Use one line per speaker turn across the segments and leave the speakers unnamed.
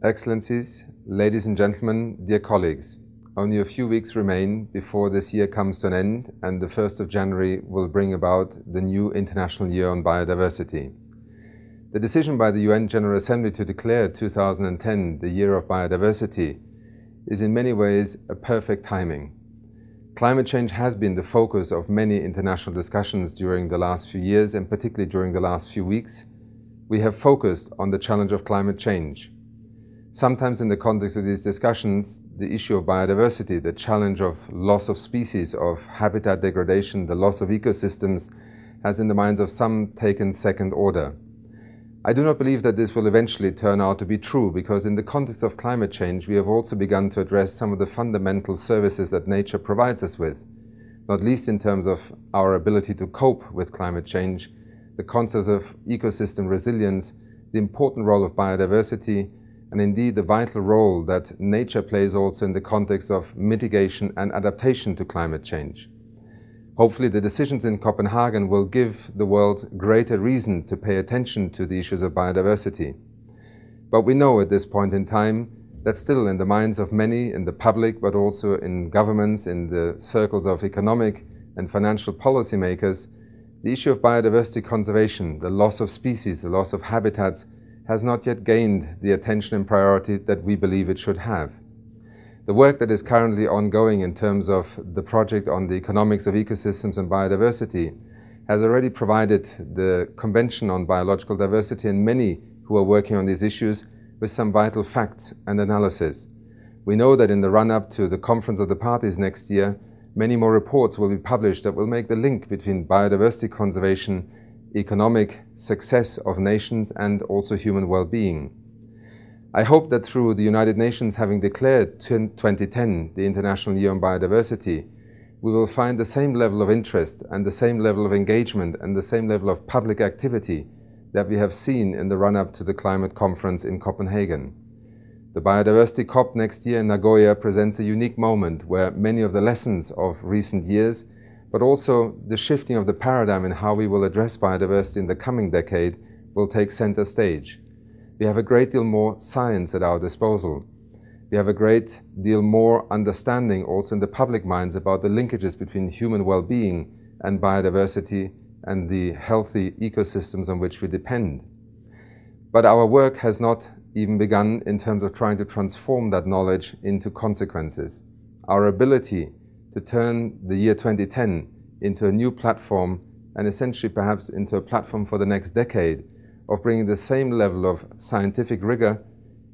Excellencies, ladies and gentlemen, dear colleagues, only a few weeks remain before this year comes to an end and the 1st of January will bring about the new International Year on Biodiversity. The decision by the UN General Assembly to declare 2010 the Year of Biodiversity is in many ways a perfect timing. Climate change has been the focus of many international discussions during the last few years, and particularly during the last few weeks. We have focused on the challenge of climate change. Sometimes in the context of these discussions, the issue of biodiversity, the challenge of loss of species, of habitat degradation, the loss of ecosystems, has in the minds of some taken second order. I do not believe that this will eventually turn out to be true, because in the context of climate change we have also begun to address some of the fundamental services that nature provides us with, not least in terms of our ability to cope with climate change, the concept of ecosystem resilience, the important role of biodiversity, and indeed the vital role that nature plays also in the context of mitigation and adaptation to climate change. Hopefully the decisions in Copenhagen will give the world greater reason to pay attention to the issues of biodiversity. But we know at this point in time that still in the minds of many in the public, but also in governments, in the circles of economic and financial policymakers, the issue of biodiversity conservation, the loss of species, the loss of habitats, has not yet gained the attention and priority that we believe it should have. The work that is currently ongoing in terms of the project on the economics of ecosystems and biodiversity has already provided the Convention on Biological Diversity and many who are working on these issues with some vital facts and analysis. We know that in the run-up to the Conference of the Parties next year, many more reports will be published that will make the link between biodiversity conservation, economic success of nations, and also human well-being. I hope that through the United Nations having declared 2010 the International Year on Biodiversity, we will find the same level of interest and the same level of engagement and the same level of public activity that we have seen in the run-up to the climate conference in Copenhagen. The Biodiversity COP next year in Nagoya presents a unique moment where many of the lessons of recent years, but also the shifting of the paradigm in how we will address biodiversity in the coming decade, will take center stage. We have a great deal more science at our disposal. We have a great deal more understanding also in the public minds about the linkages between human well-being and biodiversity and the healthy ecosystems on which we depend. But our work has not even begun in terms of trying to transform that knowledge into consequences. Our ability to turn the year 2010 into a new platform, and essentially perhaps into a platform for the next decade, of bringing the same level of scientific rigor,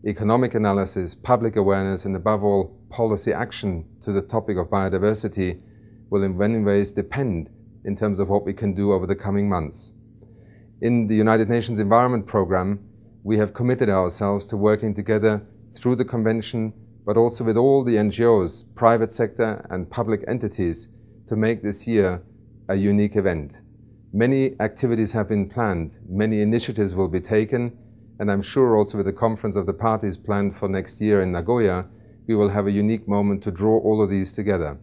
economic analysis, public awareness, and above all policy action to the topic of biodiversity will in many ways depend in terms of what we can do over the coming months. In the United Nations Environment Programme, we have committed ourselves to working together through the Convention, but also with all the NGOs, private sector and public entities, to make this year a unique event. Many activities have been planned, many initiatives will be taken, and I'm sure also with the Conference of the Parties planned for next year in Nagoya, we will have a unique moment to draw all of these together.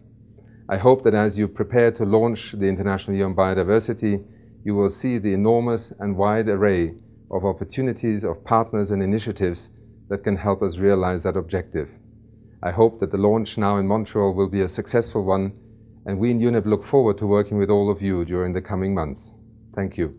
I hope that as you prepare to launch the International Year on Biodiversity, you will see the enormous and wide array of opportunities, of partners and initiatives that can help us realize that objective. I hope that the launch now in Montreal will be a successful one, and we in UNEP look forward to working with all of you during the coming months. Thank you.